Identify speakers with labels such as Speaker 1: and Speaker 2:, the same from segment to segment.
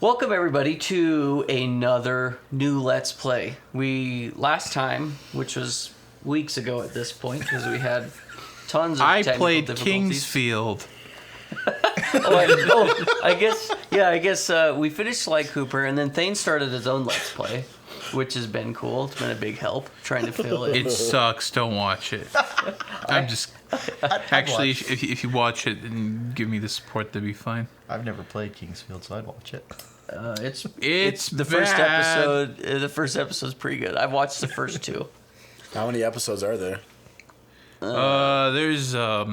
Speaker 1: Welcome everybody to another new Let's Play. Last time, which was weeks ago at this point, because we had tons of technical
Speaker 2: played
Speaker 1: difficulties.
Speaker 2: Kingsfield.
Speaker 1: I guess we finished Sly Cooper, and then Thane started his own Let's Play, which has been cool. It's been a big help trying to fill it.
Speaker 2: It sucks. Don't watch it. Actually, if you watch it and give me the support, that'd be fine.
Speaker 3: I've never played Kingsfield, so I'd watch it.
Speaker 1: It's the first episode. The first episode's pretty good. I've watched the first two.
Speaker 4: How many episodes are there?
Speaker 2: There's I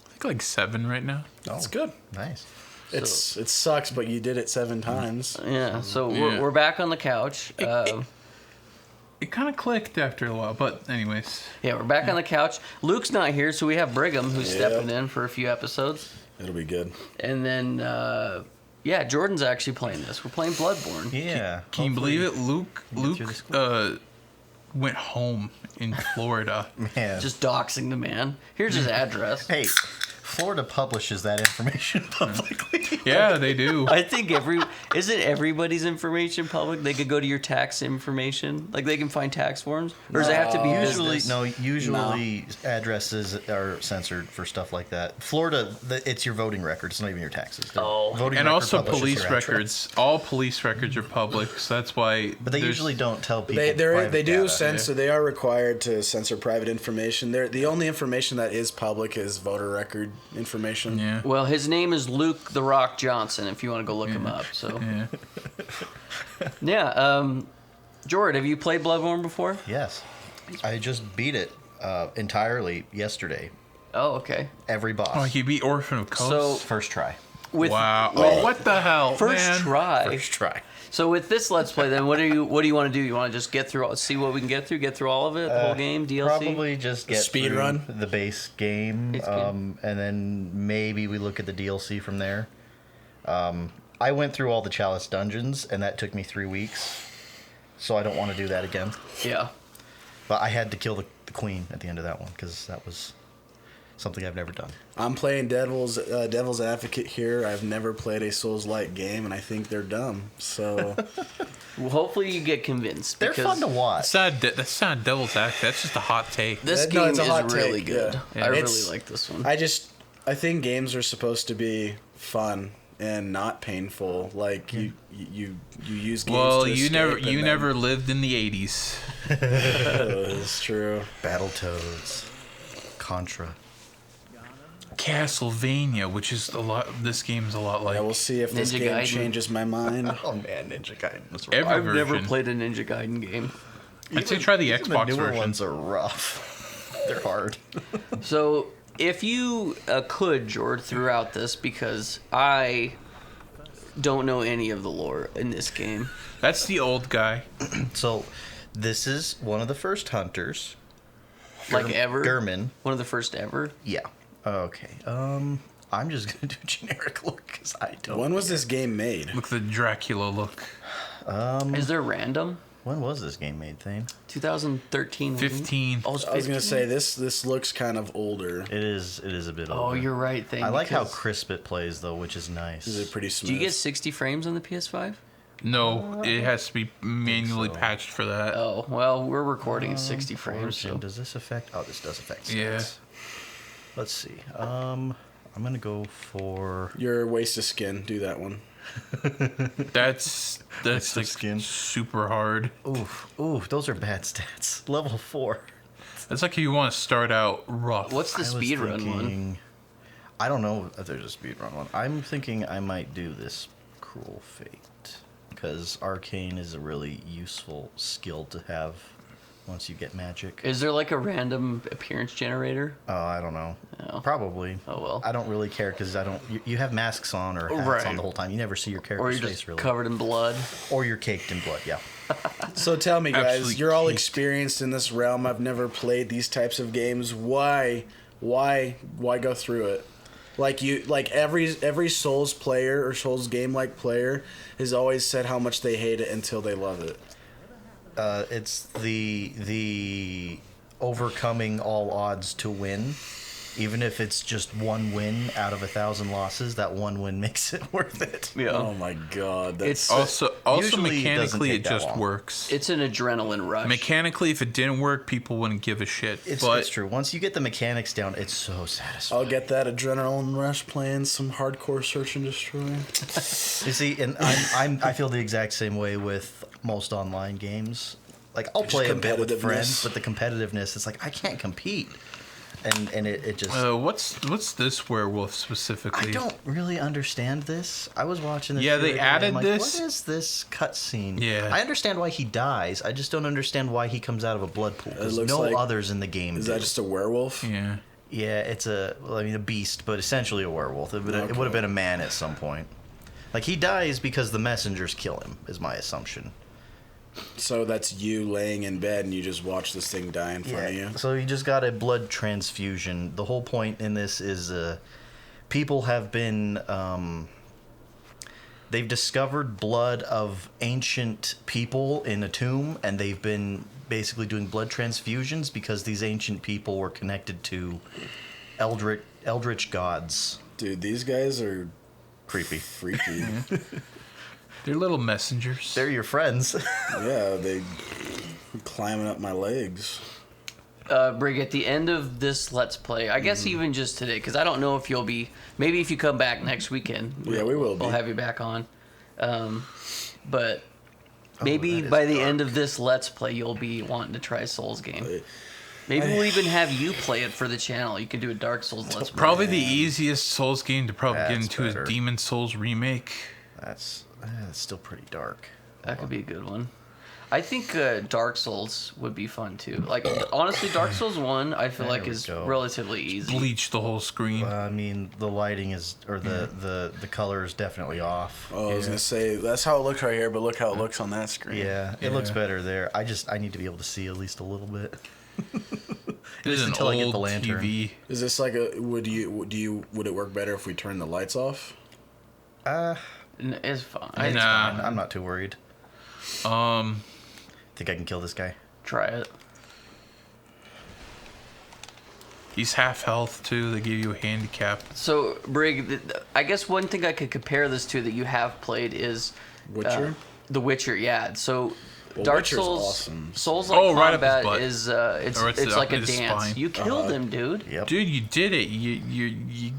Speaker 2: think like 7 right now.
Speaker 4: That's good.
Speaker 3: Nice.
Speaker 4: It sucks, but you did it 7 times.
Speaker 1: Yeah, so we're back on the couch.
Speaker 2: It kind of clicked after a while, but anyways.
Speaker 1: Yeah, we're back on the couch. Luke's not here, so we have Brigham who's stepping in for a few episodes.
Speaker 4: It'll be good.
Speaker 1: And then, Jordan's actually playing this. We're playing Bloodborne.
Speaker 3: Yeah.
Speaker 2: Can you believe it? Luke went home in Florida.
Speaker 3: Man.
Speaker 1: Just doxing the man. Here's his address.
Speaker 3: Hey, Florida publishes that information publicly.
Speaker 2: Yeah, they do.
Speaker 1: I think isn't everybody's information public? They could go to your tax information, like they can find tax forms, or does it have to be
Speaker 3: Usually addresses are censored for stuff like that. Florida, it's your voting record. It's not even your taxes. Voting
Speaker 2: And
Speaker 3: record
Speaker 2: also
Speaker 3: publishes
Speaker 2: police
Speaker 3: your address.
Speaker 2: records. All police records are public, so that's why.
Speaker 3: But they usually don't tell people.
Speaker 4: They do
Speaker 3: data.
Speaker 4: censor. They are required to censor private information. The only information that is public is voter record information.
Speaker 2: Yeah.
Speaker 1: Well, his name is Luke the Rock Johnson. If you want to go look him up, so Jordan, have you played Bloodborne before?
Speaker 3: Yes, I just beat it entirely yesterday.
Speaker 1: Oh, okay.
Speaker 3: Every boss.
Speaker 2: Oh, you beat Orphan of Coast?
Speaker 1: So
Speaker 3: First try.
Speaker 2: Wow. Oh, what the hell,
Speaker 1: First
Speaker 2: man?
Speaker 1: try.
Speaker 3: First try.
Speaker 1: So with this Let's Play, then what do you want to do? You want to just get through, see what we can get through all of it, the whole game, DLC?
Speaker 3: Probably just get
Speaker 4: speed
Speaker 3: through
Speaker 4: run?
Speaker 3: the base game,
Speaker 1: It's good.
Speaker 3: and then maybe we look at the DLC from there. I went through all the Chalice dungeons, and that took me 3 weeks, so I don't want to do that again.
Speaker 1: Yeah.
Speaker 3: But I had to kill the queen at the end of that one, because that was something I've never done.
Speaker 4: I'm playing Devil's Advocate here. I've never played a Souls-like game, and I think they're dumb. So
Speaker 1: Well, hopefully you get convinced.
Speaker 3: They're
Speaker 1: because
Speaker 3: fun to watch.
Speaker 2: That's not Devil's Act. That's just a hot take.
Speaker 1: This
Speaker 4: No,
Speaker 1: game
Speaker 4: it's a hot
Speaker 1: is really
Speaker 4: take,
Speaker 1: good.
Speaker 4: yeah.
Speaker 1: I really
Speaker 4: It's-
Speaker 1: like this one.
Speaker 4: I think games are supposed to be fun and not painful. Like you use games.
Speaker 2: Well,
Speaker 4: to
Speaker 2: you
Speaker 4: escape
Speaker 2: never lived in the 80s.
Speaker 4: It's true.
Speaker 3: Battletoads. Contra.
Speaker 2: Castlevania, which is this game is a lot like
Speaker 4: Yeah, we'll see if this
Speaker 1: Ninja
Speaker 4: game
Speaker 1: Gaiden.
Speaker 4: changes my mind.
Speaker 3: Oh man, Ninja Gaiden was rough.
Speaker 2: every
Speaker 1: I've
Speaker 2: version.
Speaker 1: never played a Ninja Gaiden game.
Speaker 2: I'd say try the Xbox
Speaker 3: The newer
Speaker 2: version.
Speaker 3: ones are rough. They're hard.
Speaker 1: So if you could, Jord, throughout this, because I don't know any of the lore in this game.
Speaker 2: That's the old guy.
Speaker 3: So, this is one of the first hunters.
Speaker 1: Like ever?
Speaker 3: German.
Speaker 1: One of the first ever?
Speaker 3: Yeah. Okay. I'm just gonna do generic look because I don't.
Speaker 4: When was this game made?
Speaker 2: Look at the Dracula look.
Speaker 1: Is there random?
Speaker 3: When was this game made, Thane?
Speaker 1: 2013. wasn't it?
Speaker 2: 15.
Speaker 1: Oh, it's
Speaker 4: I was gonna
Speaker 1: 15?
Speaker 4: say this looks kind of older.
Speaker 3: It is a bit
Speaker 1: Oh,
Speaker 3: older.
Speaker 1: you're right. Thing,
Speaker 3: I like how
Speaker 1: because-
Speaker 3: crisp it plays though, which is nice.
Speaker 4: Is it pretty smooth?
Speaker 1: Do you get 60 frames on the PS5?
Speaker 2: No, it has to be manually
Speaker 3: so.
Speaker 2: patched for that.
Speaker 1: Oh, well, we're recording at 60 frames.
Speaker 3: Origin,
Speaker 1: So.
Speaker 3: does this affect? Oh, this does affect stats.
Speaker 2: Yeah.
Speaker 3: Let's see. I'm gonna go for.
Speaker 4: Your waste of skin? Do that one.
Speaker 2: That's
Speaker 3: Waste of
Speaker 2: like
Speaker 3: skin.
Speaker 2: super hard.
Speaker 3: Ooh, those are bad stats. Level 4.
Speaker 2: That's like if you want to start out rough.
Speaker 1: What's the
Speaker 3: I was
Speaker 1: speedrun one?
Speaker 3: thinking- I don't know if there's a speedrun one. I'm thinking I might do this Cruel Fate because Arcane is a really useful skill to have once you get magic.
Speaker 1: Is there like a random appearance generator?
Speaker 3: Oh, I don't know.
Speaker 1: Oh.
Speaker 3: Probably.
Speaker 1: Oh, well.
Speaker 3: I don't really care because I don't. You have masks on or hats
Speaker 1: Right.
Speaker 3: on the whole time. You never see your
Speaker 1: Or
Speaker 3: character's
Speaker 1: you're
Speaker 3: face
Speaker 1: just
Speaker 3: really.
Speaker 1: covered in blood?
Speaker 3: Or you're caked in blood. Yeah.
Speaker 4: So tell me, guys,
Speaker 2: Absolutely
Speaker 4: you're all
Speaker 2: caked.
Speaker 4: experienced in this realm. I've never played these types of games. Why go through it? Like every Souls player or Souls game like player has always said how much they hate it until they love it.
Speaker 3: It's the overcoming all odds to win Even if it's just one win out of 1,000 losses, that one win makes it worth it.
Speaker 1: Yeah.
Speaker 4: Oh my god, that's
Speaker 1: It's
Speaker 2: Also
Speaker 3: Usually it doesn't
Speaker 2: mechanically,
Speaker 3: take
Speaker 2: it
Speaker 3: that
Speaker 2: just
Speaker 3: long.
Speaker 2: works.
Speaker 1: it's an adrenaline rush.
Speaker 2: Mechanically, if it didn't work, people wouldn't give a shit.
Speaker 3: It's true. Once you get the mechanics down, it's so satisfying.
Speaker 4: I'll get that adrenaline rush playing some hardcore search and destroy.
Speaker 3: You see, and I feel the exact same way with most online games. Like, I'll play a bit with friends, but the competitiveness, it's like, I can't compete. And it just...
Speaker 2: What's this werewolf specifically?
Speaker 3: I don't really understand this. I was watching this.
Speaker 2: Yeah,
Speaker 3: the
Speaker 2: they
Speaker 3: other day,
Speaker 2: added
Speaker 3: I'm like,
Speaker 2: this?
Speaker 3: What is this cutscene?
Speaker 2: Yeah.
Speaker 3: I understand why he dies. I just don't understand why he comes out of a blood pool. There's
Speaker 4: looks
Speaker 3: no
Speaker 4: like-
Speaker 3: others in the game.
Speaker 4: Is
Speaker 3: do.
Speaker 4: that just a werewolf?
Speaker 2: Yeah.
Speaker 3: Yeah, it's a beast, but essentially a werewolf. It would have been a man at some point. Like, he dies because the messengers kill him, is my assumption.
Speaker 4: So that's you laying in bed and you just watch this thing die in front of you?
Speaker 3: So you just got a blood transfusion. The whole point in this is people have been... they've discovered blood of ancient people in a tomb, and they've been basically doing blood transfusions because these ancient people were connected to eldritch gods.
Speaker 4: Dude, these guys are
Speaker 3: Creepy.
Speaker 4: freaky.
Speaker 2: They're little messengers.
Speaker 3: They're your friends.
Speaker 4: Yeah, they climbing up my legs.
Speaker 1: Brig, at the end of this Let's Play, I guess even just today, because I don't know if you'll be... Maybe if you come back next weekend.
Speaker 4: Yeah, we will be.
Speaker 1: We'll have you back on. But maybe
Speaker 3: that is
Speaker 1: by the
Speaker 3: dark.
Speaker 1: end of this Let's Play, you'll be wanting to try Souls game. Maybe we'll even have you play it for the channel. You can do a Dark Souls Let's Play.
Speaker 2: Probably the easiest Souls game to probably get
Speaker 3: That's
Speaker 2: into
Speaker 3: better.
Speaker 2: is Demon Souls Remake.
Speaker 3: That's still pretty dark.
Speaker 1: That could be a good one. I think Dark Souls would be fun too. Like, honestly, Dark Souls 1, I feel like
Speaker 3: we
Speaker 1: is
Speaker 3: go.
Speaker 1: relatively easy.
Speaker 2: Bleach the whole screen.
Speaker 3: I mean, the lighting is, or the color is definitely off.
Speaker 4: Oh, I was gonna say that's how it looks right here, but look how it looks on that screen.
Speaker 3: Yeah, it looks better there. I need to be able to see at least a little bit.
Speaker 2: It is an
Speaker 3: until I get
Speaker 2: old
Speaker 3: the lantern.
Speaker 2: TV.
Speaker 4: Is this like would it work better if we turn the lights off?
Speaker 1: It's fine.
Speaker 2: Nah.
Speaker 3: I'm not too worried. Think I can kill this guy?
Speaker 1: Try it.
Speaker 2: He's half health too. They give you a handicap.
Speaker 1: So, Brig, I guess one thing I could compare this to that you have played is
Speaker 4: Witcher?
Speaker 1: The Witcher. Yeah. So,
Speaker 4: Well,
Speaker 1: Dark
Speaker 4: Witcher's
Speaker 1: Souls.
Speaker 4: awesome.
Speaker 1: Souls-like
Speaker 2: Oh, right up his
Speaker 1: combat
Speaker 2: butt.
Speaker 1: is
Speaker 2: Or
Speaker 1: it's
Speaker 2: it's
Speaker 1: like
Speaker 2: up
Speaker 1: a
Speaker 2: his
Speaker 1: dance.
Speaker 2: spine.
Speaker 1: You killed him, dude.
Speaker 3: Yep.
Speaker 2: Dude, you did it. You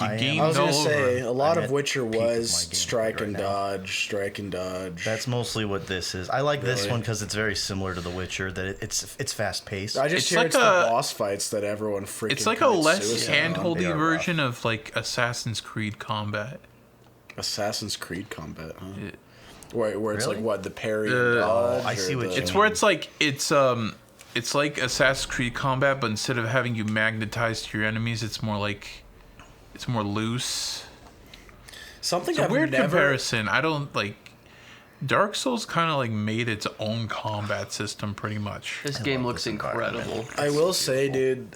Speaker 3: I am.
Speaker 2: gained
Speaker 4: I was
Speaker 2: all
Speaker 4: gonna say
Speaker 2: over.
Speaker 4: a lot
Speaker 3: I'm
Speaker 4: of
Speaker 3: at
Speaker 4: Witcher
Speaker 3: peak of my
Speaker 4: was
Speaker 3: game
Speaker 4: strike
Speaker 3: right
Speaker 4: and
Speaker 3: now.
Speaker 4: dodge, strike and dodge.
Speaker 3: That's mostly what this is. I like this
Speaker 4: Really?
Speaker 3: one because it's very similar to The Witcher. That it's fast paced.
Speaker 4: I just
Speaker 2: It's
Speaker 4: hear
Speaker 2: like
Speaker 4: it's the
Speaker 2: a-
Speaker 4: boss fights that everyone freaking.
Speaker 2: It's like a
Speaker 4: commits
Speaker 2: less
Speaker 4: suicide on.
Speaker 2: hand-holdy
Speaker 3: They are
Speaker 2: version of like Assassin's Creed combat.
Speaker 4: Assassin's Creed combat, huh? Where it's
Speaker 3: Really?
Speaker 4: like what the parry and dodge.
Speaker 3: I see
Speaker 4: or
Speaker 3: what
Speaker 4: the-
Speaker 3: you
Speaker 2: It's where it's like it's like Assassin's Creed combat, but instead of having you magnetize to your enemies, it's more loose.
Speaker 4: something
Speaker 2: It's a
Speaker 4: I've
Speaker 2: weird
Speaker 4: never.
Speaker 2: comparison. I don't like. Dark Souls kind of like made its own combat system pretty much.
Speaker 1: This
Speaker 3: I
Speaker 1: game
Speaker 3: love
Speaker 1: looks
Speaker 3: this environment.
Speaker 1: incredible.
Speaker 4: I will say, dude,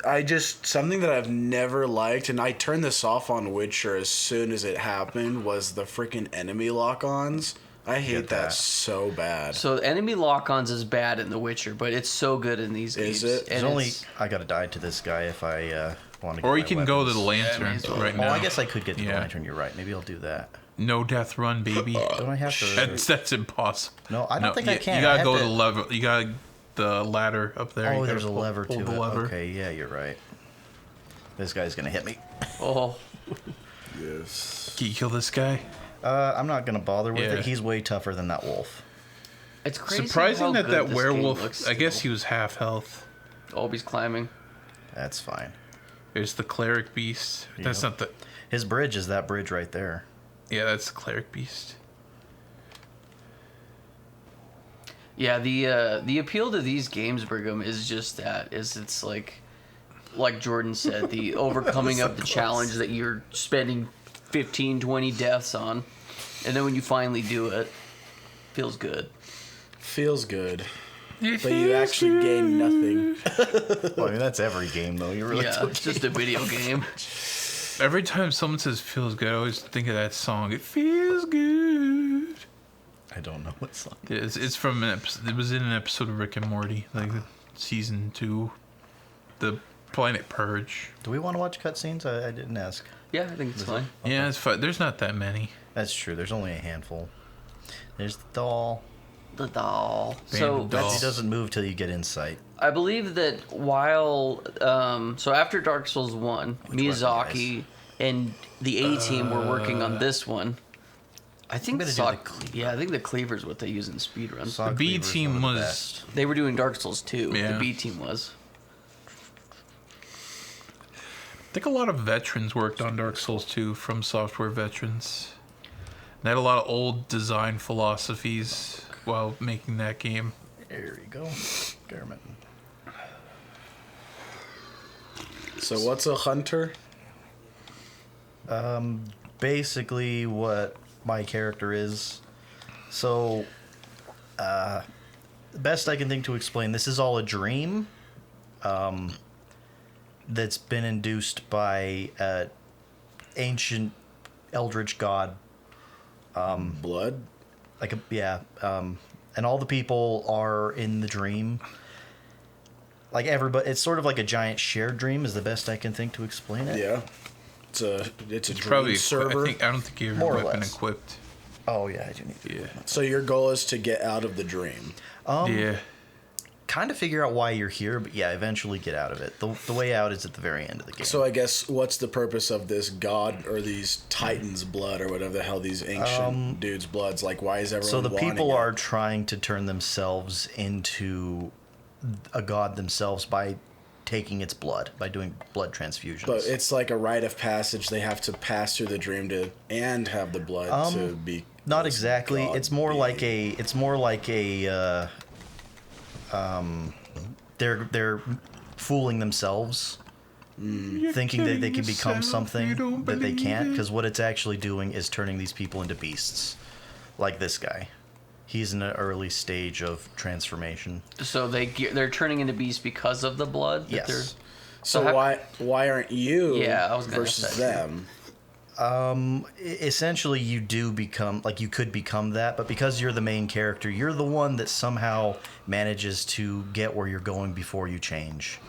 Speaker 4: something that I've never liked, and I turned this off on Witcher as soon as it happened, was the freaking enemy lock-ons. I hate
Speaker 3: Get
Speaker 4: that
Speaker 3: that.
Speaker 4: so bad.
Speaker 1: So enemy lock-ons is bad in The Witcher, but it's so good in these games.
Speaker 4: Is it?
Speaker 3: There's
Speaker 1: And
Speaker 3: only
Speaker 1: it's-
Speaker 3: I gotta die to this guy if I want to.
Speaker 2: Or you can go to the
Speaker 1: may
Speaker 2: lantern
Speaker 1: as well.
Speaker 2: right
Speaker 3: Oh,
Speaker 2: now.
Speaker 3: I guess I could get to the
Speaker 2: Yeah.
Speaker 3: lantern. You're right. Maybe I'll do that.
Speaker 2: No death run, baby.
Speaker 3: Don't I have to?
Speaker 2: That's impossible.
Speaker 3: No, I don't think I can.
Speaker 2: You
Speaker 3: I
Speaker 2: gotta
Speaker 3: have
Speaker 2: go
Speaker 3: to-
Speaker 2: to the lever. You got the ladder up there.
Speaker 3: Oh,
Speaker 2: You
Speaker 3: there's a
Speaker 2: gotta
Speaker 3: lever
Speaker 2: pull
Speaker 3: to
Speaker 2: the
Speaker 3: it.
Speaker 2: lever.
Speaker 3: Okay, yeah, you're right. This guy's gonna hit me.
Speaker 1: Oh,
Speaker 4: Yes.
Speaker 2: Can you kill this guy?
Speaker 3: I'm not gonna bother with
Speaker 2: Yeah.
Speaker 3: it. He's way tougher than that wolf.
Speaker 1: it's crazy.
Speaker 2: Surprising
Speaker 1: how
Speaker 2: that
Speaker 1: good
Speaker 2: that
Speaker 1: this
Speaker 2: werewolf.
Speaker 1: game looks
Speaker 2: I guess
Speaker 1: still.
Speaker 2: he was half health.
Speaker 1: Oh, he's climbing.
Speaker 3: That's fine.
Speaker 2: There's the cleric beast. That's
Speaker 3: Yep.
Speaker 2: not the.
Speaker 3: His bridge is that bridge right there.
Speaker 2: Yeah, that's the cleric beast.
Speaker 1: Yeah, the appeal to these games, Brigham, is just that. It's like Jordan said, the overcoming of the challenge that you're spending 15, 20 deaths on, and then when you finally do it, feels good.
Speaker 4: Feels good. But you actually gain nothing.
Speaker 3: Well, I mean, that's every game though. You really
Speaker 1: Yeah,
Speaker 3: don't
Speaker 1: it's just a video game.
Speaker 2: Every time someone says "feels good," I always think of that song. It feels good.
Speaker 3: I don't know what song.
Speaker 2: It's from an episode. It was in an episode of Rick and Morty, like season 2. The Planet Purge.
Speaker 3: Do we want to watch cutscenes? I didn't ask.
Speaker 1: Yeah, I think it's fine.
Speaker 2: Yeah, it's fun. There's not that many.
Speaker 3: That's true. There's only a handful. There's the doll.
Speaker 1: The doll.
Speaker 2: Band
Speaker 1: So
Speaker 2: of dolls.
Speaker 3: He doesn't move till you get insight.
Speaker 1: I believe that while so after Dark Souls 1, Miyazaki and the A team were working on this one. I think
Speaker 3: gonna do
Speaker 1: Saw-
Speaker 3: the cleaver.
Speaker 1: Yeah, I think the cleaver is what they use in speedruns.
Speaker 3: Saw
Speaker 2: The B
Speaker 3: Cleaver's
Speaker 2: team
Speaker 3: one of the
Speaker 2: was-
Speaker 3: best.
Speaker 1: They were doing Dark Souls 2.
Speaker 2: Yeah.
Speaker 1: The B team was.
Speaker 2: I think a lot of veterans worked on Dark Souls 2 from software veterans. They had a lot of old design philosophies while making that game.
Speaker 3: There you go. Garment.
Speaker 4: So what's a hunter?
Speaker 3: Basically what my character is. So, the best I can think to explain, this is all a dream that's been induced by an ancient eldritch god.
Speaker 4: Blood?
Speaker 3: And all the people are in the dream. Like everybody, it's sort of like a giant shared dream is the best I can think to explain it.
Speaker 4: Yeah. It's a dream
Speaker 2: Probably
Speaker 4: server.
Speaker 2: I don't think you have
Speaker 3: More
Speaker 2: your
Speaker 3: or
Speaker 2: weapon
Speaker 3: less.
Speaker 2: equipped.
Speaker 3: Oh yeah, I do need to.
Speaker 2: Yeah.
Speaker 4: So your goal is to get out of the dream.
Speaker 2: Yeah.
Speaker 3: Kind of figure out why you're here, but yeah, eventually get out of it. The way out is at the very end of the game.
Speaker 4: So I guess what's the purpose of this god or these titans' blood or whatever the hell these ancient dudes' bloods? Like, why is everyone?
Speaker 3: So the
Speaker 4: wanting
Speaker 3: people
Speaker 4: it?
Speaker 3: are trying to turn themselves into a god themselves by taking its blood, by doing blood transfusions.
Speaker 4: But it's like a rite of passage. They have to pass through the dream and have the blood to be.
Speaker 3: not
Speaker 4: this
Speaker 3: exactly.
Speaker 4: god
Speaker 3: It's more
Speaker 4: being.
Speaker 3: like a. It's more like a. They're fooling themselves, thinking that they can become something that they can't. Because what it's actually doing is turning these people into beasts, like this guy. He's in an early stage of transformation.
Speaker 1: So they're turning into beasts because of the blood? that
Speaker 3: Yes.
Speaker 1: they're-
Speaker 4: So
Speaker 1: how-
Speaker 4: why aren't you?
Speaker 1: Yeah, I was gonna
Speaker 4: versus
Speaker 1: say.
Speaker 4: them.
Speaker 3: Essentially, you do become, like, you could become that, but because you're the main character, you're the one that somehow manages to get where you're going before you change.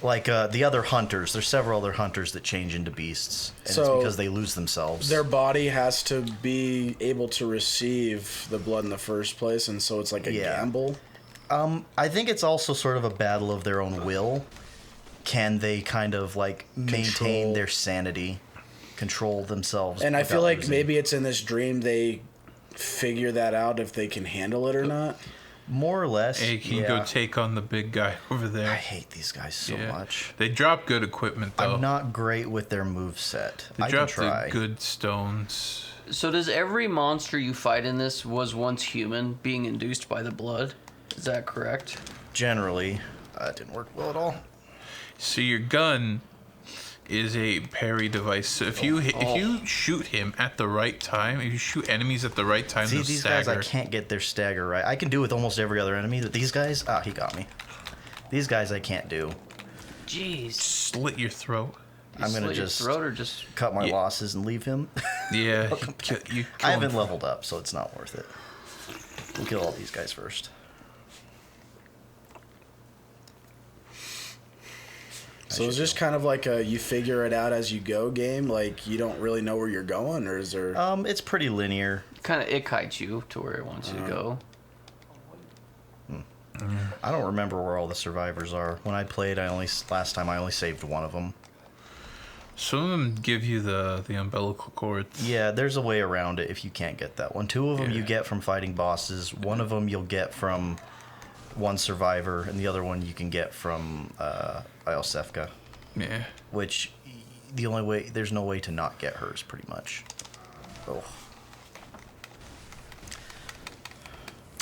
Speaker 3: Like, the other hunters, there's several other hunters that change into beasts, and
Speaker 4: So,
Speaker 3: it's because they lose themselves.
Speaker 4: Their body has to be able to receive the blood in the first place, and so it's like a gamble.
Speaker 3: I think it's also sort of a battle of their own will. Can they kind of, like, maintain
Speaker 4: Control.
Speaker 3: their sanity, control themselves?
Speaker 4: And I feel
Speaker 3: without
Speaker 4: like
Speaker 3: losing?
Speaker 4: maybe it's in this dream they figure that out if they can handle it or not.
Speaker 3: More or less,
Speaker 2: Hey, can you
Speaker 3: yeah.
Speaker 2: go take on the big guy over
Speaker 3: I
Speaker 2: there?
Speaker 3: hate these guys so
Speaker 2: Yeah.
Speaker 3: much.
Speaker 2: They drop good equipment though.
Speaker 3: I'm not great with their moveset.
Speaker 2: They
Speaker 3: I can
Speaker 2: drop
Speaker 3: try.
Speaker 2: the good stones.
Speaker 1: So does every monster you fight in this was once human being induced by the blood? Is that correct?
Speaker 3: Generally, it didn't work well at all.
Speaker 2: So your gun is a parry device. So if you if you shoot him at the right time, if you shoot enemies at the right time,
Speaker 3: See,
Speaker 2: they'll
Speaker 3: these
Speaker 2: stagger.
Speaker 3: guys, I can't get their stagger right. I can do with almost every other enemy, but these guys, he got me. These guys I can't do.
Speaker 1: Jeez.
Speaker 2: Slit your throat.
Speaker 3: I'm gonna
Speaker 1: Slit your
Speaker 3: just
Speaker 1: throat or just
Speaker 3: cut my
Speaker 2: Yeah.
Speaker 3: losses and leave him.
Speaker 2: Yeah, you
Speaker 3: I
Speaker 2: kill
Speaker 3: haven't
Speaker 2: him.
Speaker 3: leveled up, so it's not worth it. We'll kill all these guys first.
Speaker 4: So it's just kind of like a you figure it out as you go game. Like you don't really know where you're going, or is there?
Speaker 3: It's pretty linear.
Speaker 1: kind of it kites you to where it wants you to go.
Speaker 3: I don't remember where all the survivors are. When I played, last time I only saved one of them.
Speaker 2: Some of them give you the umbilical cords.
Speaker 3: Yeah, there's a way around it if you can't get that one. Two of them you
Speaker 2: Yeah.
Speaker 3: get from fighting bosses. One of them you'll get from one survivor, and the other one you can get from Iosefka.
Speaker 2: Yeah.
Speaker 3: Which there's no way to not get hers, pretty much. Oh.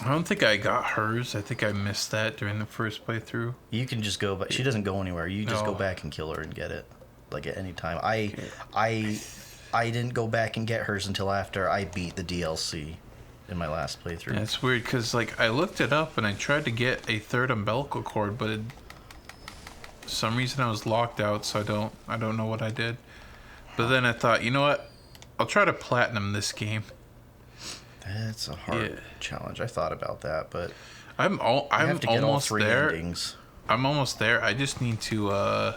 Speaker 2: I don't think I got hers. I think I missed that during the first playthrough.
Speaker 3: You can just go, but she doesn't go anywhere. You just go
Speaker 2: No.
Speaker 3: back and kill her and get it, like at any time. I didn't go back and get hers until after I beat the DLC in my last playthrough.
Speaker 2: Yeah, it's weird because like I looked it up and I tried to get a third umbilical cord, but for some reason I was locked out, so I don't know what I did. But then I thought, you know what? I'll try to platinum this game.
Speaker 3: It's a hard
Speaker 2: Yeah.
Speaker 3: challenge. I thought about that, but
Speaker 2: I'm
Speaker 3: you have to get all
Speaker 2: almost
Speaker 3: three
Speaker 2: there.
Speaker 3: endings.
Speaker 2: I'm almost there. I just need to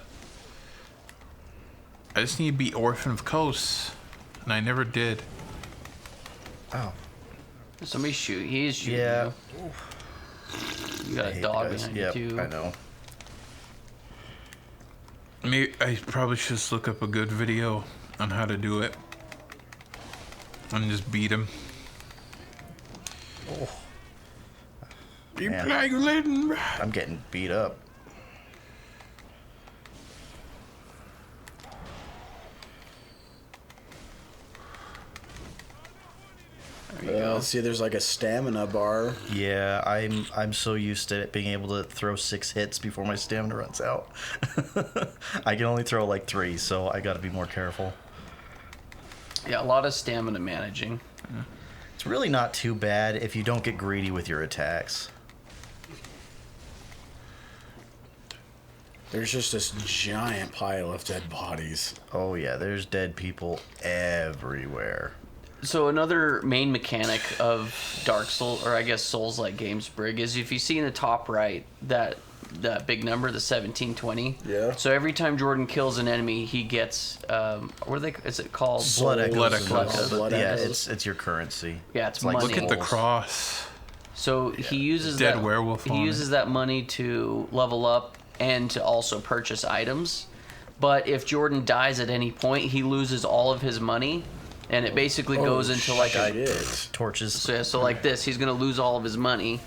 Speaker 2: beat Orphan of Kos, and I never did.
Speaker 3: Oh.
Speaker 1: Somebody shoot. He is shooting
Speaker 3: Yeah.
Speaker 1: you. You got
Speaker 3: I
Speaker 1: a
Speaker 3: hate
Speaker 1: dog
Speaker 3: the guys.
Speaker 1: behind
Speaker 3: Yep,
Speaker 1: you too.
Speaker 3: I know.
Speaker 2: Maybe I probably should just look up a good video on how to do it and just beat him.
Speaker 3: Oh.
Speaker 2: Keep
Speaker 3: Man.
Speaker 2: playing.
Speaker 3: I'm getting beat up.
Speaker 1: There you go.
Speaker 4: See, there's like a stamina bar.
Speaker 3: Yeah, I'm so used to it being able to throw 6 hits before my stamina runs out. I can only throw like 3, so I got to be more careful.
Speaker 1: Yeah, a lot of stamina managing.
Speaker 3: It's really not too bad if you don't get greedy with your attacks.
Speaker 4: There's just this giant pile of dead bodies.
Speaker 3: Oh yeah, there's dead people everywhere.
Speaker 1: So another main mechanic of Dark Souls, or I guess Souls-like games, Brig, is if you see in the top right that big number, the 1720.
Speaker 4: Yeah.
Speaker 1: So every time Jordan kills an enemy, he gets what are they? Is it called?
Speaker 3: Blood echoes.
Speaker 2: Blood
Speaker 3: and
Speaker 2: echoes.
Speaker 3: all,
Speaker 4: Blood
Speaker 3: but yeah,
Speaker 4: echoes.
Speaker 3: it's your currency.
Speaker 1: Yeah, it's
Speaker 3: like
Speaker 1: money.
Speaker 2: Look at the
Speaker 3: souls.
Speaker 2: cross.
Speaker 1: So he uses
Speaker 2: Dead
Speaker 1: that
Speaker 2: werewolf
Speaker 1: He
Speaker 2: on
Speaker 1: uses that money to level up and to also purchase items. But if Jordan dies at any point, he loses all of his money, and it basically goes into like a
Speaker 4: shit.
Speaker 3: Torches.
Speaker 1: so like this. He's gonna lose all of his money,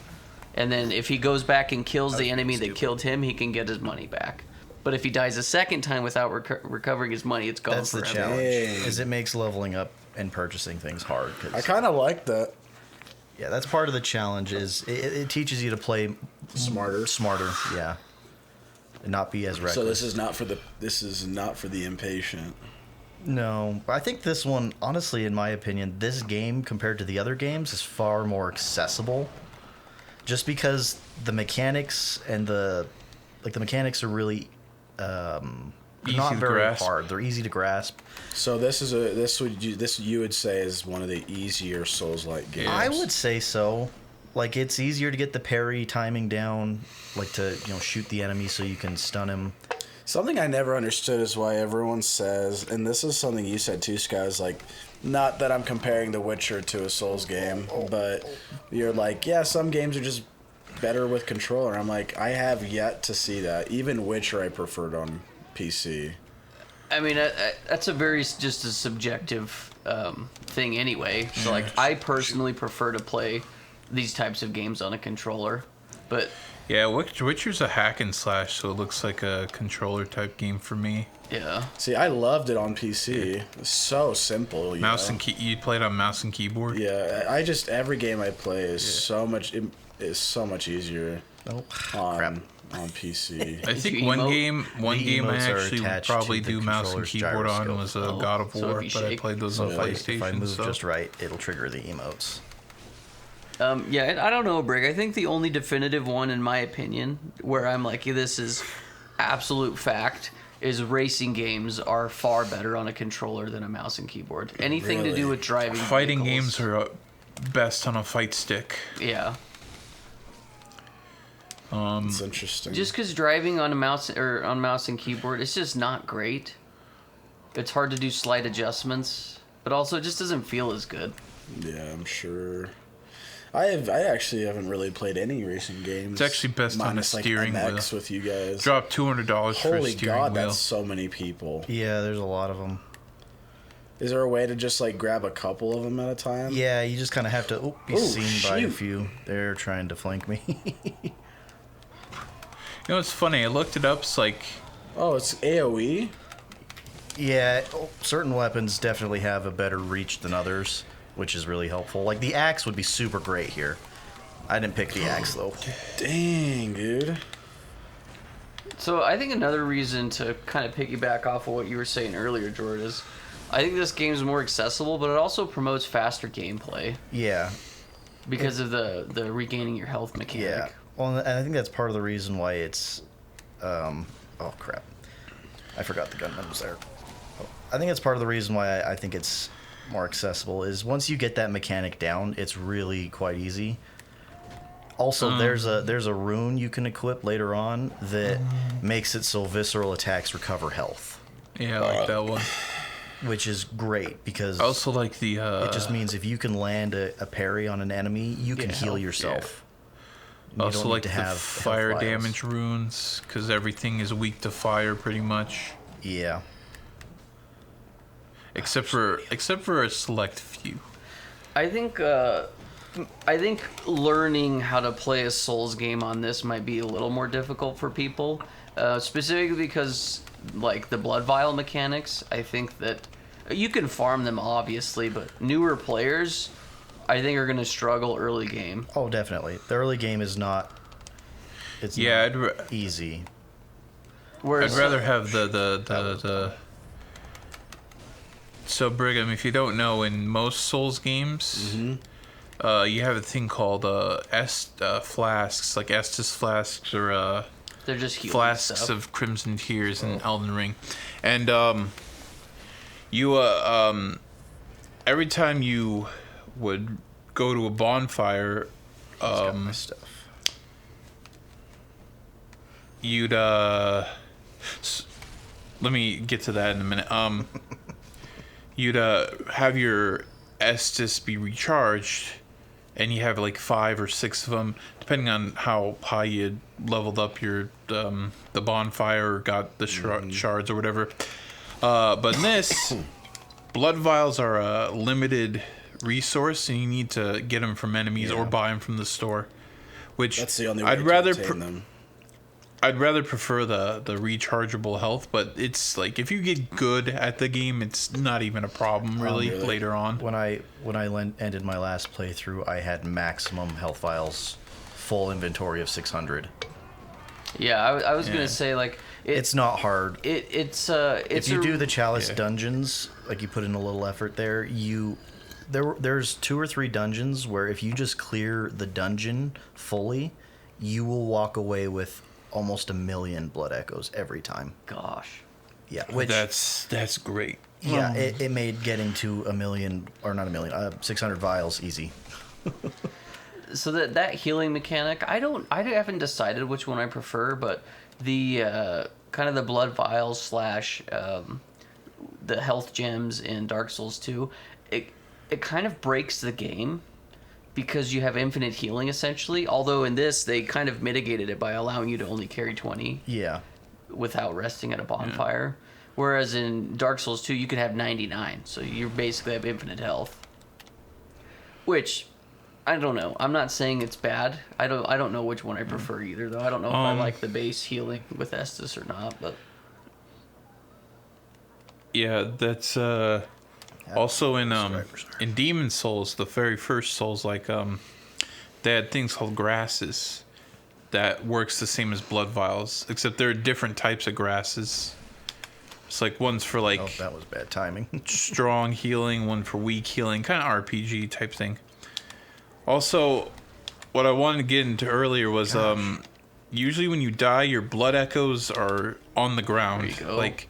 Speaker 1: and then if he goes back and kills the enemy that killed him, he can get his money back. But if he dies a second time without recovering his money, it's gone
Speaker 3: That's the
Speaker 1: forever.
Speaker 3: challenge.
Speaker 4: Dang.
Speaker 3: Is it makes leveling up and purchasing things hard.
Speaker 4: I kind of like that.
Speaker 3: Yeah, that's part of the challenge. Is it teaches you to play
Speaker 4: Smarter.
Speaker 3: smarter. Yeah, and not be as reckless.
Speaker 4: So this is not for the impatient.
Speaker 3: No, I think this one, honestly, in my opinion, this game compared to the other games is far more accessible. Just because the mechanics and the mechanics are really
Speaker 2: Easy
Speaker 3: not
Speaker 2: to
Speaker 3: very
Speaker 2: grasp.
Speaker 3: hard. They're easy to grasp.
Speaker 4: So this you would say is one of the easier Souls-like games.
Speaker 3: I would say so. Like it's easier to get the parry timing down, like to shoot the enemy so you can stun him.
Speaker 4: Something I never understood is why everyone says, and this is something you said too, Sky, is like, not that I'm comparing The Witcher to a Souls game, but you're like, yeah, some games are just better with controller. I'm like, I have yet to see that. Even Witcher I preferred on PC.
Speaker 1: I mean, that's a very just a subjective thing anyway. So like, I personally prefer to play these types of games on a controller, but
Speaker 2: Yeah, Witcher's a hack and slash, so it looks like a controller type game for me.
Speaker 1: yeah.
Speaker 4: See, I loved it on PC. It's so simple.
Speaker 2: Mouse and key. You played on mouse and keyboard.
Speaker 4: Yeah, every game I play is so much easier
Speaker 3: Oh,
Speaker 4: on PC.
Speaker 2: I
Speaker 1: Did
Speaker 2: think
Speaker 1: you
Speaker 2: one
Speaker 1: emote?
Speaker 2: game I
Speaker 3: emotes are
Speaker 2: actually would
Speaker 3: attached
Speaker 2: probably
Speaker 3: to the
Speaker 2: do mouse and
Speaker 3: controller's
Speaker 2: keyboard on
Speaker 3: gyroscope.
Speaker 2: was
Speaker 1: Oh,
Speaker 2: God of
Speaker 1: so
Speaker 2: War,
Speaker 1: if you
Speaker 2: but I
Speaker 1: shake-
Speaker 2: played those
Speaker 3: so
Speaker 2: on PlayStation.
Speaker 3: if I move
Speaker 2: so.
Speaker 3: just right, it'll trigger the emotes.
Speaker 1: Yeah, I don't know, Brig. I think the only definitive one, in my opinion, where I'm like, this is absolute fact, is racing games are far better on a controller than a mouse and keyboard. Anything to do
Speaker 4: Really?
Speaker 1: with driving
Speaker 2: Fighting
Speaker 1: vehicles.
Speaker 2: games are best on a fight stick.
Speaker 1: Yeah.
Speaker 4: It's interesting.
Speaker 1: Just because driving on a mouse and keyboard, it's just not great. It's hard to do slight adjustments, but also it just doesn't feel as good.
Speaker 4: Yeah, I'm sure. I actually haven't really played any racing games.
Speaker 2: It's actually best on a
Speaker 4: minus,
Speaker 2: steering
Speaker 4: like,
Speaker 2: wheel.
Speaker 4: MX with you guys.
Speaker 2: Drop $200 for a
Speaker 4: Holy
Speaker 2: steering
Speaker 4: God,
Speaker 2: wheel.
Speaker 4: that's so many people.
Speaker 3: Yeah, there's a lot of them.
Speaker 4: Is there a way to just like grab a couple of them at a time?
Speaker 3: Yeah, you just kind of have to be
Speaker 4: Oh,
Speaker 3: seen by a
Speaker 4: shoot.
Speaker 3: few. They're trying to flank me.
Speaker 2: You know, it's funny. I looked it up. It's like
Speaker 4: Oh, it's AOE?
Speaker 3: Yeah, certain weapons definitely have a better reach than others, which is really helpful. Like the axe would be super great here. I didn't pick the axe though.
Speaker 4: Dang, dude.
Speaker 1: So I think another reason to kind of piggyback off of what you were saying earlier, George, is I think this game is more accessible, but it also promotes faster gameplay
Speaker 3: Yeah,
Speaker 1: because of the regaining your health mechanic.
Speaker 3: yeah. Well, and I think that's part of the reason why it's. Oh crap! I forgot the gunman was there. I think that's part of the reason why I think it's more accessible. Is once you get that mechanic down, it's really quite easy. Also, there's a rune you can equip later on that makes it so visceral attacks recover health,
Speaker 2: Yeah, I like that one.
Speaker 3: which is great because
Speaker 2: I also like the.
Speaker 3: it just means if you can land a parry on an enemy, you can
Speaker 1: Get
Speaker 3: heal
Speaker 1: health,
Speaker 3: yourself. You
Speaker 2: also
Speaker 3: don't need
Speaker 2: like
Speaker 3: to
Speaker 2: the
Speaker 3: have health
Speaker 2: fire
Speaker 3: vials.
Speaker 2: damage runes because everything is weak to fire pretty much,
Speaker 3: Yeah.
Speaker 2: except for a select few.
Speaker 1: I think learning how to play a Souls game on this might be a little more difficult for people, specifically because like the blood vial mechanics. I think that you can farm them obviously, but newer players, I think, are going to struggle early game.
Speaker 3: Oh, definitely. The early game is not. It's
Speaker 2: Yeah,
Speaker 3: not easy.
Speaker 2: I'd
Speaker 1: Whereas
Speaker 2: rather have the. So Brigham, if you don't know, in most Souls games, you have a thing called flasks, like Estus flasks or
Speaker 1: they're just healing
Speaker 2: flasks
Speaker 1: stuff.
Speaker 2: of Crimson Tears in Elden Ring, and you every time you would go to a bonfire,
Speaker 3: Got my stuff.
Speaker 2: you'd let me get to that in a minute. You'd have your Estus be recharged, and you have like 5 or 6 of them, depending on how high you leveled up your the bonfire or got the shards or whatever. But in this, blood vials are a limited resource, and you need to get them from enemies or buy them from the store. Which
Speaker 4: That's the only way
Speaker 2: I'd
Speaker 4: to
Speaker 2: rather
Speaker 4: obtain them.
Speaker 2: I'd rather prefer the rechargeable health, but it's like if you get good at the game, it's not even a problem really,
Speaker 4: really?
Speaker 2: later on.
Speaker 3: When I ended my last playthrough, I had maximum health vials, full inventory of 600.
Speaker 1: Yeah, I was
Speaker 2: Yeah.
Speaker 1: gonna say like
Speaker 3: It's not hard.
Speaker 1: it's
Speaker 3: If you
Speaker 1: a-
Speaker 3: do the chalice
Speaker 2: yeah.
Speaker 3: dungeons, like you put in a little effort there, there's 2 or 3 dungeons where if you just clear the dungeon fully, you will walk away with almost 1,000,000 blood echoes every time.
Speaker 1: gosh.
Speaker 3: Yeah, which
Speaker 2: That's great.
Speaker 3: yeah, it made getting to 1,000,000 or not 1,000,000, 600 vials easy.
Speaker 1: So that healing mechanic, I haven't decided which one I prefer, but the kind of the blood vials slash the health gems in Dark Souls 2, it kind of breaks the game because you have infinite healing essentially. Although in this they kind of mitigated it by allowing you to only carry 20
Speaker 3: Yeah,
Speaker 1: without resting at a bonfire. Whereas in Dark Souls 2 you could have 99, so you basically have infinite health. Which I don't know. I'm not saying it's bad. I don't know which one I prefer either though. I don't know if I like the base healing with Estus or not, but
Speaker 2: Yeah, that's also in
Speaker 3: subscribers are.
Speaker 2: Demon Souls, the very first Souls, like they had things called grasses that works the same as blood vials, except there are different types of grasses. It's like one's for like
Speaker 3: oh, that was bad timing.
Speaker 2: strong healing, one for weak healing, kind of RPG type thing. Also, what I wanted to get into earlier was usually when you die, your blood echoes are on the ground.
Speaker 1: There you go.
Speaker 2: Like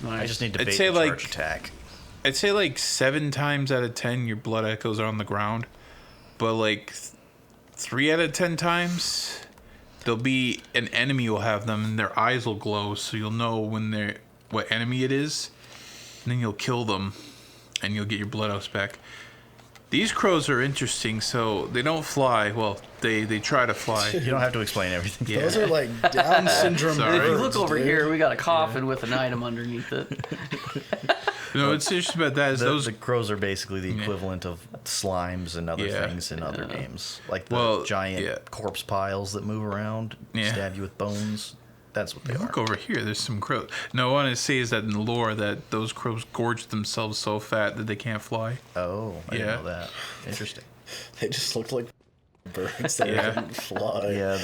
Speaker 3: I just need to
Speaker 2: I'd
Speaker 3: bait
Speaker 2: say,
Speaker 3: the charge
Speaker 2: like-
Speaker 3: attack.
Speaker 2: I'd say like 7 times out of 10 your blood echoes are on the ground, but like 3 out of 10 times there'll be an enemy will have them and their eyes will glow, so you'll know when they're what enemy it is, and then you'll kill them and you'll get your blood oaths back. These crows are interesting, so they don't fly. Well, they try to fly.
Speaker 3: You don't have to explain everything.
Speaker 2: Yeah.
Speaker 4: Those are like Down syndrome
Speaker 2: Sorry.
Speaker 1: if you
Speaker 4: birds,
Speaker 1: look over
Speaker 4: dude.
Speaker 1: here, we got a coffin with an item underneath it.
Speaker 2: No, what's interesting about that is
Speaker 3: The crows are basically the equivalent of slimes and other
Speaker 2: Yeah.
Speaker 3: things in other games. Like the
Speaker 2: Well,
Speaker 3: giant
Speaker 2: yeah.
Speaker 3: corpse piles that move around,
Speaker 2: Yeah.
Speaker 3: stab you with bones. That's what they are.
Speaker 2: Look over here, there's some crows. No, what I want to say is that in the lore that those crows gorge themselves so fat that they can't fly.
Speaker 3: Oh, I
Speaker 2: Yeah.
Speaker 3: didn't know that. Interesting.
Speaker 4: They just looked like birds that
Speaker 2: Yeah.
Speaker 4: couldn't fly.
Speaker 3: Yeah,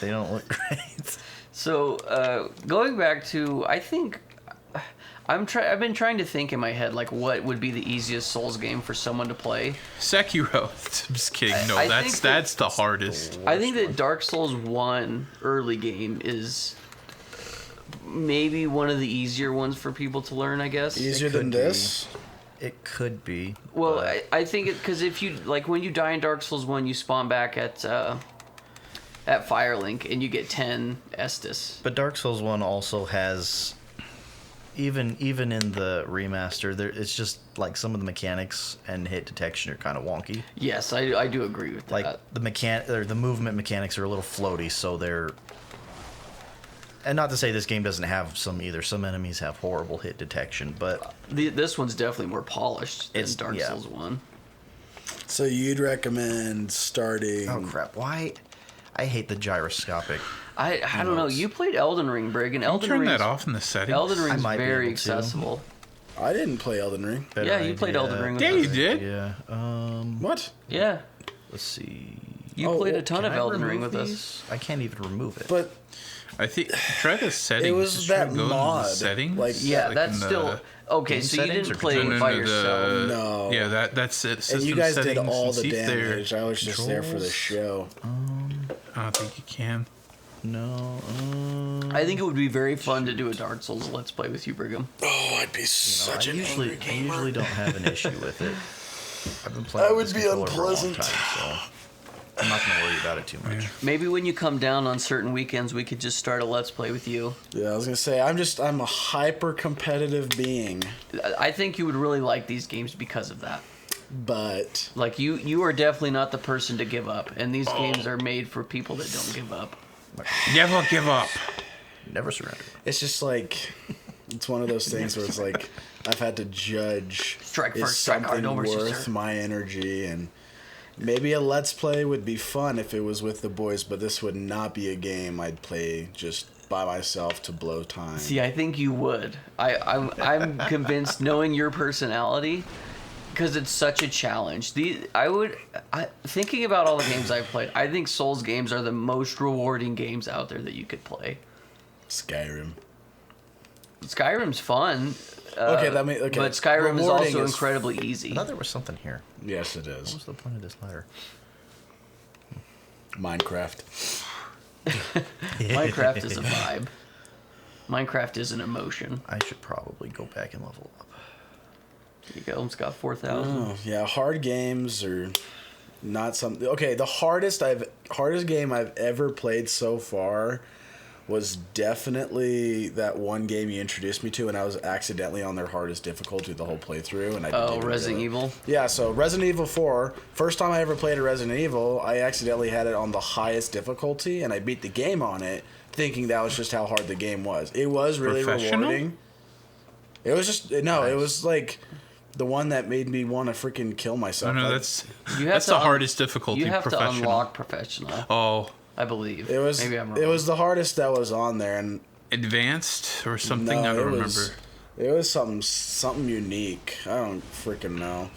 Speaker 3: they don't look great.
Speaker 1: So going back to, I think I've been trying to think in my head like what would be the easiest Souls game for someone to play.
Speaker 2: Sekiro. I'm just kidding. No,
Speaker 1: I
Speaker 2: that's
Speaker 1: think that-
Speaker 2: that's the hardest.
Speaker 1: I think that Dark Souls 1 early game is maybe one of the easier ones for people to learn, I guess.
Speaker 4: Easier
Speaker 3: It could
Speaker 4: than
Speaker 3: be.
Speaker 4: this?
Speaker 3: It could be.
Speaker 1: Well,
Speaker 3: but
Speaker 1: I think it because if you like when you die in Dark Souls 1, you spawn back at at Firelink, and you get 10 Estus.
Speaker 3: But Dark Souls 1 also has, even in the remaster, it's just like some of the mechanics and hit detection are kind of wonky.
Speaker 1: Yes, I do agree with that.
Speaker 3: Like the movement mechanics are a little floaty, so they're. And not to say this game doesn't have some either. Some enemies have horrible hit detection, but
Speaker 1: This one's definitely more polished than
Speaker 3: It's-
Speaker 1: Dark
Speaker 3: yeah.
Speaker 1: Souls 1.
Speaker 4: So you'd recommend starting?
Speaker 3: oh crap! Why? I hate the gyroscopic.
Speaker 1: I don't know. You played Elden Ring, Brig, and Elden
Speaker 2: Turn
Speaker 1: Ring.
Speaker 2: that off in the settings.
Speaker 1: Elden Ring's
Speaker 3: might be
Speaker 1: very
Speaker 3: able to.
Speaker 1: accessible.
Speaker 4: I didn't play Elden Ring.
Speaker 3: Better
Speaker 1: Yeah, you played
Speaker 3: idea.
Speaker 1: Elden Ring with
Speaker 2: Yeah,
Speaker 1: us.
Speaker 2: you did.
Speaker 3: Yeah.
Speaker 4: What?
Speaker 1: Yeah,
Speaker 3: Let's see.
Speaker 1: you
Speaker 4: Oh,
Speaker 1: played a
Speaker 4: well,
Speaker 1: ton of
Speaker 3: Can I
Speaker 1: Elden Ring
Speaker 3: remove
Speaker 1: with us.
Speaker 3: these? I can't even remove it.
Speaker 4: But
Speaker 2: I think try the settings.
Speaker 4: it was
Speaker 2: Just try
Speaker 4: that
Speaker 2: to go into the
Speaker 4: mod.
Speaker 2: settings.
Speaker 4: Like,
Speaker 1: Yeah,
Speaker 2: Like
Speaker 1: that's
Speaker 2: in the
Speaker 1: still okay.
Speaker 3: game
Speaker 1: So you
Speaker 3: settings
Speaker 1: didn't
Speaker 3: or
Speaker 1: play
Speaker 3: control?
Speaker 1: it by yourself.
Speaker 4: No.
Speaker 2: Yeah, that's it.
Speaker 4: and
Speaker 2: System
Speaker 4: you guys did
Speaker 2: settings
Speaker 4: all
Speaker 2: and
Speaker 4: the
Speaker 2: see if they're-
Speaker 4: damage. I was just there for the show.
Speaker 2: I don't think you can.
Speaker 3: No.
Speaker 1: I think it would be very fun to do a Dark Souls Let's Play with you, Brigham.
Speaker 4: Oh, I'd be such
Speaker 3: I
Speaker 4: an
Speaker 3: usually
Speaker 4: angry gamer.
Speaker 3: don't have an issue with it. I've been playing
Speaker 4: That
Speaker 3: with
Speaker 4: would
Speaker 3: this
Speaker 4: be
Speaker 3: controller for a long
Speaker 4: unpleasant.
Speaker 3: time, so I'm not gonna worry about it too much.
Speaker 1: Maybe when you come down on certain weekends, we could just start a Let's Play with you.
Speaker 4: Yeah, I was gonna say I'm a hyper competitive being,
Speaker 1: I think you would really like these games because of that.
Speaker 4: but
Speaker 1: Like you are definitely not the person to give up, and these games are made for people that don't give up.
Speaker 2: Never give up.
Speaker 3: Never surrender.
Speaker 4: it's just like it's one of those things where it's like I've had to judge
Speaker 1: Strike
Speaker 4: is
Speaker 1: first, strike hard,
Speaker 4: something
Speaker 1: no mercy,
Speaker 4: worth
Speaker 1: sir.
Speaker 4: my energy, and maybe a Let's Play would be fun if it was with the boys, but this would not be a game I'd play just by myself to blow time.
Speaker 1: See, I think you would. I'm convinced, knowing your personality, because it's such a challenge. Thinking about all the games I've played, I think Souls games are the most rewarding games out there that you could play.
Speaker 4: Skyrim.
Speaker 1: Skyrim's fun.
Speaker 4: Okay, that mean okay.
Speaker 1: But Skyrim is
Speaker 4: Rewarding
Speaker 1: also incredibly easy.
Speaker 3: I thought there was something here.
Speaker 4: Yes, it
Speaker 3: What
Speaker 4: is.
Speaker 3: was the point of this ladder?
Speaker 4: Minecraft.
Speaker 1: Minecraft is a vibe. Minecraft is an emotion.
Speaker 3: I should probably go back and level up.
Speaker 1: There you go. It's got 4,000.
Speaker 4: Oh, yeah, hard games are not something. Okay, the hardest game I've ever played so far was definitely that one game you introduced me to, and I was accidentally on their hardest difficulty the whole playthrough, and I
Speaker 1: Oh,
Speaker 4: didn't
Speaker 1: Resident
Speaker 4: get it.
Speaker 1: Evil.
Speaker 4: Yeah, so Resident Evil 4, first time I ever played a Resident Evil, I accidentally had it on the highest difficulty, and I beat the game on it, thinking that was just how hard the game was. It was really
Speaker 2: Professional?
Speaker 4: rewarding. It was just it was like the one that made me want to freaking kill myself.
Speaker 2: No,
Speaker 4: Like,
Speaker 2: that's
Speaker 1: You have
Speaker 2: that's
Speaker 1: to
Speaker 2: the
Speaker 1: un-
Speaker 2: hardest difficulty.
Speaker 1: You have to
Speaker 2: Professional.
Speaker 1: unlock professional,
Speaker 2: Oh,
Speaker 1: I believe.
Speaker 4: it was
Speaker 1: Maybe I'm wrong.
Speaker 4: it was the hardest that was on there, and
Speaker 2: advanced or something.
Speaker 4: no,
Speaker 2: I don't
Speaker 4: it
Speaker 2: remember.
Speaker 4: was it was something unique. I don't freaking know,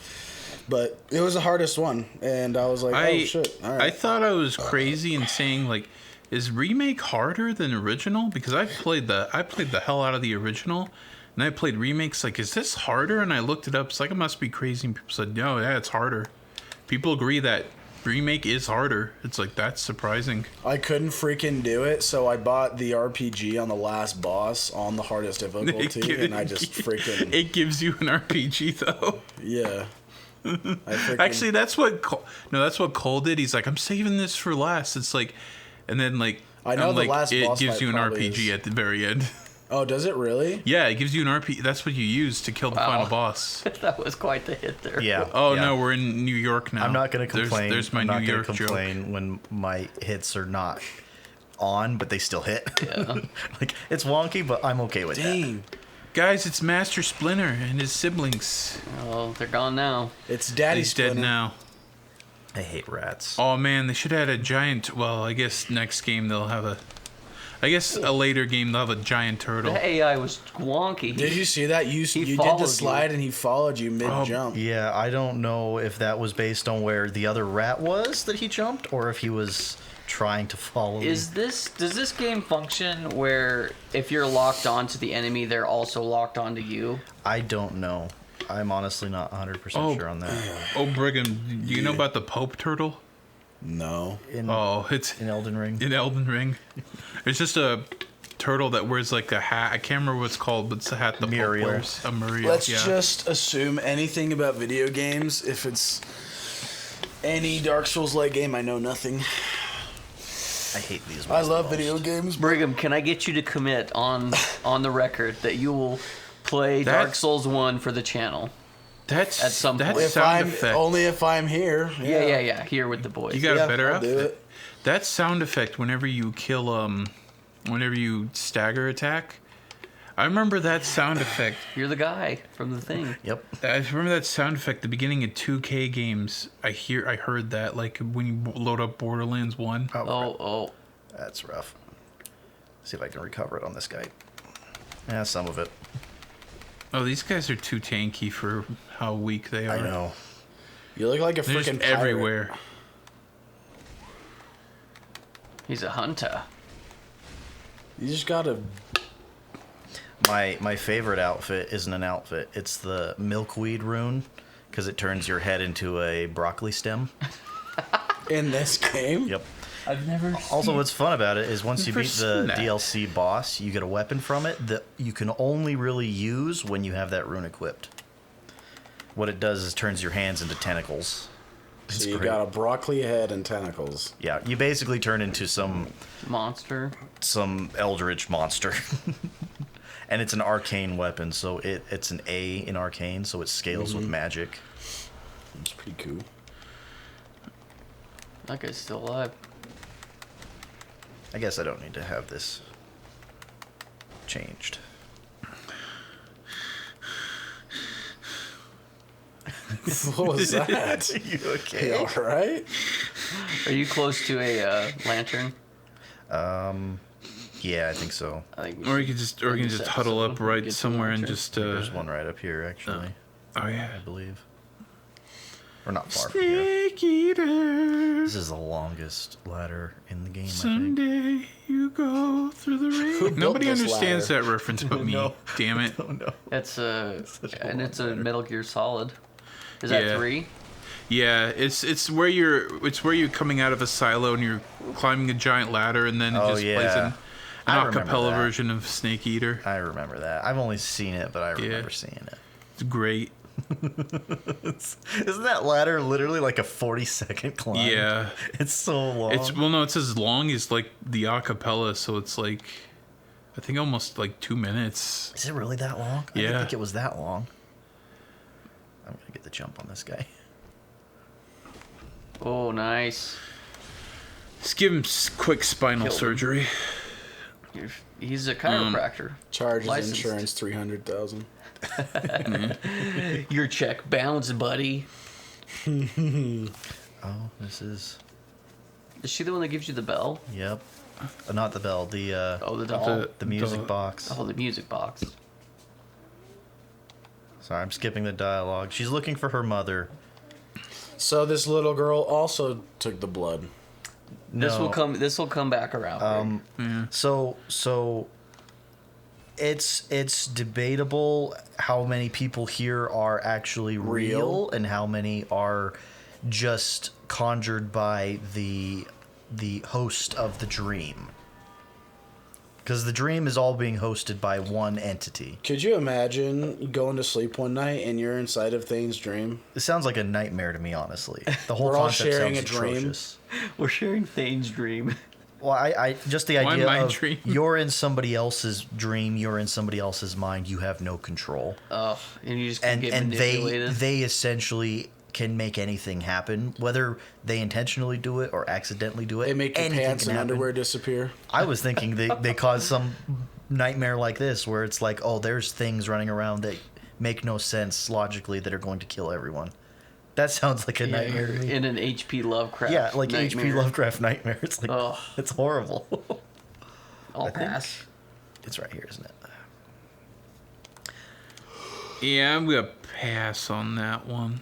Speaker 4: but it was the hardest one, and I was like, oh shit! All
Speaker 2: I
Speaker 4: right.
Speaker 2: thought I was crazy in saying like, is remake harder than original? Because I played the hell out of the original, and I played remakes. Like, is this harder? And I looked it up. It's like it must be crazy. And people said, no, yeah, it's harder. People agree that remake is harder. It's like, that's surprising.
Speaker 4: I couldn't freaking do it, so I bought the RPG on the last boss on the hardest difficulty, and I just freaking
Speaker 2: It gives you an RPG though.
Speaker 4: yeah. I freaking,
Speaker 2: Actually, that's what Cole did. He's like, I'm saving this for last. It's like, and then like
Speaker 4: I know
Speaker 2: I'm
Speaker 4: the
Speaker 2: like,
Speaker 4: last
Speaker 2: it
Speaker 4: boss
Speaker 2: gives
Speaker 4: fight
Speaker 2: you an
Speaker 4: probably
Speaker 2: RPG
Speaker 4: is-
Speaker 2: at the very end.
Speaker 4: oh, does it really?
Speaker 2: Yeah, it gives you an RPG. That's what you use to kill the final boss.
Speaker 1: That was quite the hit there.
Speaker 3: Yeah.
Speaker 2: Oh
Speaker 3: yeah.
Speaker 2: no, we're in New York now.
Speaker 3: I'm not gonna complain.
Speaker 2: There's my
Speaker 3: I'm not
Speaker 2: New
Speaker 3: gonna
Speaker 2: York joke.
Speaker 3: complain when my hits are not on, but they still hit.
Speaker 1: Yeah.
Speaker 3: Like it's wonky, but I'm okay with that.
Speaker 4: Dang,
Speaker 2: Guys, it's Master Splinter and his siblings.
Speaker 1: Oh, they're gone now.
Speaker 4: it's Daddy
Speaker 2: He's dead
Speaker 4: Splinter.
Speaker 2: now.
Speaker 3: I hate rats.
Speaker 2: Oh man, they should have had a giant. Well, I guess next game they'll have a. I guess a later game they'll have a giant turtle.
Speaker 1: The AI was wonky.
Speaker 4: Did you see that? You did
Speaker 1: followed
Speaker 4: the
Speaker 1: you.
Speaker 4: slide and he followed you mid jump.
Speaker 3: Yeah, I don't know if that was based on where the other rat was that he jumped, or if he was trying to follow me.
Speaker 1: Does this game function where if you're locked onto the enemy, they're also locked onto you?
Speaker 3: I don't know. I'm honestly not 100% sure on that.
Speaker 2: Oh, Brigham, do you know about the Pope turtle?
Speaker 4: No.
Speaker 3: In,
Speaker 2: Oh, it's
Speaker 3: in Elden Ring.
Speaker 2: in Elden Ring. It's just a turtle that wears like a hat. I can't remember what it's called, but it's a hat the
Speaker 3: Muriel.
Speaker 2: Pope wears. A Muriel.
Speaker 4: Let's
Speaker 2: yeah.
Speaker 4: just assume anything about video games. If it's any Dark Souls like game, I know nothing.
Speaker 3: I hate these
Speaker 4: I
Speaker 3: ones.
Speaker 4: love
Speaker 3: the
Speaker 4: video
Speaker 3: most.
Speaker 4: games.
Speaker 1: Brigham, can I get you to commit on the record that you will play Dark Souls 1 for the channel?
Speaker 2: That's
Speaker 1: At some point.
Speaker 4: If
Speaker 2: sound effect.
Speaker 4: only if I'm here.
Speaker 1: Yeah. Here with the boys.
Speaker 2: You got a better
Speaker 4: I'll do
Speaker 2: outfit.
Speaker 4: it.
Speaker 2: That sound effect whenever you kill whenever you stagger attack. I remember that sound effect.
Speaker 1: You're the guy from the thing.
Speaker 3: Yep.
Speaker 2: I remember that sound effect at the beginning of 2K games. I heard that like when you load up Borderlands 1.
Speaker 1: Oh.
Speaker 3: That's rough. See if I can recover it on this guy. Yeah, some of it.
Speaker 2: Oh, these guys are too tanky for how weak they are.
Speaker 3: I know.
Speaker 4: You look like a
Speaker 2: They're
Speaker 4: freaking
Speaker 2: just everywhere.
Speaker 1: He's a hunter.
Speaker 4: You just gotta.
Speaker 3: My favorite outfit isn't an outfit. It's the milkweed rune, because it turns your head into a broccoli stem.
Speaker 4: In this game?
Speaker 3: Yep.
Speaker 1: I've never.
Speaker 3: Also, what's fun about it is once you
Speaker 2: Never
Speaker 3: beat the
Speaker 2: seen that.
Speaker 3: DLC boss, you get a weapon from it that you can only really use when you have that rune equipped. What it does is turns your hands into tentacles. It's
Speaker 4: So you
Speaker 3: great.
Speaker 4: got a broccoli head and tentacles.
Speaker 3: Yeah, you basically turn into some
Speaker 1: Monster.
Speaker 3: eldritch monster. And it's an arcane weapon, so it's an A in arcane, so it scales with magic.
Speaker 4: It's pretty cool.
Speaker 1: That guy's still alive.
Speaker 3: I guess I don't need to have this changed.
Speaker 4: What was that?
Speaker 3: You
Speaker 4: You
Speaker 3: okay?
Speaker 4: all right?
Speaker 1: Are you close to a lantern?
Speaker 3: Yeah, I think so.
Speaker 1: I think we
Speaker 2: Or you
Speaker 1: should
Speaker 2: can
Speaker 1: end
Speaker 2: just
Speaker 1: this
Speaker 2: huddle
Speaker 1: episode
Speaker 2: up
Speaker 1: and
Speaker 2: right
Speaker 1: get to
Speaker 2: somewhere and
Speaker 1: lantern.
Speaker 2: just
Speaker 3: There's one right up here, actually.
Speaker 2: oh yeah.
Speaker 3: I believe. Or not far from here.
Speaker 2: Snake eater.
Speaker 3: This is the longest ladder in the game, I think.
Speaker 2: Someday you go through the rain.
Speaker 4: Who built
Speaker 2: Nobody
Speaker 4: this
Speaker 2: understands
Speaker 4: ladder?
Speaker 2: that reference but me.
Speaker 3: No.
Speaker 2: Damn it.
Speaker 3: Oh no.
Speaker 1: It's a
Speaker 3: Such a long
Speaker 1: Metal Gear Solid. Is
Speaker 2: Yeah.
Speaker 1: that 3?
Speaker 2: Yeah, it's where you're coming out of a silo and you're climbing a giant ladder and then it
Speaker 3: Oh,
Speaker 2: just
Speaker 3: yeah.
Speaker 2: plays an
Speaker 3: I remember
Speaker 2: acapella
Speaker 3: that.
Speaker 2: version of Snake Eater.
Speaker 3: I remember that. I've only seen it, but I remember seeing it.
Speaker 2: It's great.
Speaker 3: Isn't that ladder literally like a 40-second climb?
Speaker 2: Yeah.
Speaker 3: It's so long.
Speaker 2: It's as long as like the acapella, so it's like I think almost like 2 minutes.
Speaker 3: Is it really that long? I
Speaker 2: Yeah.
Speaker 3: didn't think it was that long. I'm gonna get the jump on this guy.
Speaker 1: Oh, nice.
Speaker 2: Just give him quick spinal
Speaker 1: Killed him.
Speaker 2: surgery.
Speaker 1: He's a chiropractor.
Speaker 4: Charges
Speaker 1: Licensed.
Speaker 4: insurance $300,000.
Speaker 1: Your check bounced, buddy.
Speaker 3: Oh, this is.
Speaker 1: Is she the one that gives you the bell?
Speaker 3: Yep. Not the bell. The
Speaker 1: Oh, the doll.
Speaker 3: the music box.
Speaker 1: Oh, the music box.
Speaker 3: Sorry, I'm skipping the dialogue. She's looking for her mother.
Speaker 4: So this little girl also took the blood.
Speaker 3: No.
Speaker 1: This will come back around.
Speaker 3: So it's debatable how many people here are actually real and how many are just conjured by the host of the dream. Because the dream is all being hosted by one entity.
Speaker 4: Could you imagine going to sleep one night and you're inside of Thane's dream?
Speaker 3: It sounds like a nightmare to me, honestly. The whole
Speaker 4: We're all
Speaker 3: concept
Speaker 4: sharing
Speaker 3: sounds
Speaker 4: a dream.
Speaker 3: atrocious.
Speaker 1: We're sharing Thane's dream.
Speaker 3: Well, I just the
Speaker 2: Why
Speaker 3: idea
Speaker 2: my
Speaker 3: of
Speaker 2: dream?
Speaker 3: you're in somebody else's dream, you're in somebody else's mind, you have no control.
Speaker 1: Oh, and you just can get
Speaker 3: And
Speaker 1: manipulated.
Speaker 3: they essentially can make anything happen, whether they intentionally do it or accidentally do it.
Speaker 4: They make your
Speaker 3: anything
Speaker 4: pants
Speaker 3: can
Speaker 4: and
Speaker 3: happen.
Speaker 4: underwear disappear.
Speaker 3: I was thinking they cause some nightmare like this, where it's like, oh, there's things running around that make no sense logically that are going to kill everyone. That sounds like a
Speaker 1: Yeah,
Speaker 3: nightmare.
Speaker 1: you're
Speaker 3: to me.
Speaker 1: in an H.P. Lovecraft.
Speaker 3: Yeah, like H.P.
Speaker 1: nightmare.
Speaker 3: Lovecraft nightmare. It's like
Speaker 1: Ugh.
Speaker 3: it's horrible.
Speaker 1: I'll
Speaker 3: I think-
Speaker 1: pass.
Speaker 3: It's right here, isn't it?
Speaker 2: Yeah, I'm gonna pass on that one.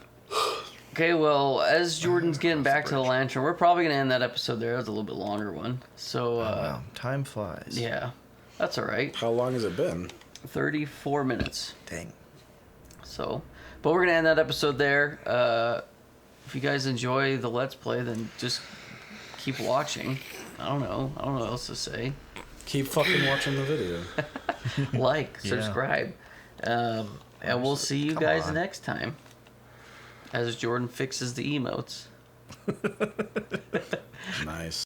Speaker 1: Okay, well, as Jordan's getting back to the lantern, we're probably gonna end that episode there. It was a little bit longer one, so
Speaker 3: Wow, time flies.
Speaker 1: yeah, that's all right.
Speaker 4: How long has it been?
Speaker 1: 34 minutes.
Speaker 3: Dang.
Speaker 1: So, but we're gonna end that episode there. If you guys enjoy the Let's Play, then just keep watching. I don't know what else to say.
Speaker 4: Keep fucking watching the video.
Speaker 1: Like,
Speaker 3: Yeah.
Speaker 1: subscribe, and we'll see you
Speaker 3: Come
Speaker 1: guys
Speaker 3: on.
Speaker 1: next time. As Jordan fixes the emotes.
Speaker 4: Nice.